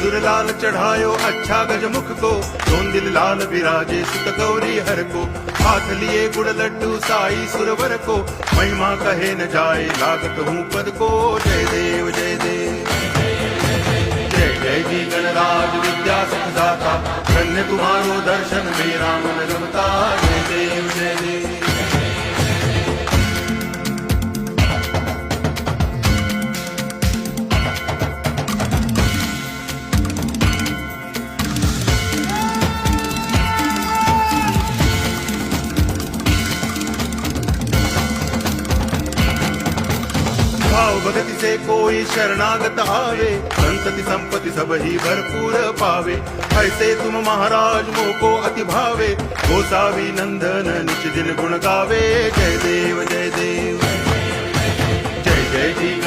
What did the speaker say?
सिंदूर लाल चढ़ायो अच्छा गजमुख को, दोन दिल लाल विराजे सुत गौरी हर को, हाथ लिए गुड़ लड्डू साई सुरवर को, महिमा कहे न जाए लागत हूँ पद को। जय देव जय देव जय जय जी गणराज विद्या सुख दाता, धन्य तुम्हारो दर्शन मेरा मन रमता। जय देव जय देव भाव भगति से कोई शरणागत आवे, संतति संपत्ति सब ही भरपूर पावे। ऐसे तुम महाराज मोको अति भावे, गोसावी नंदन निच दिन गुण गावे। जय देव जय देव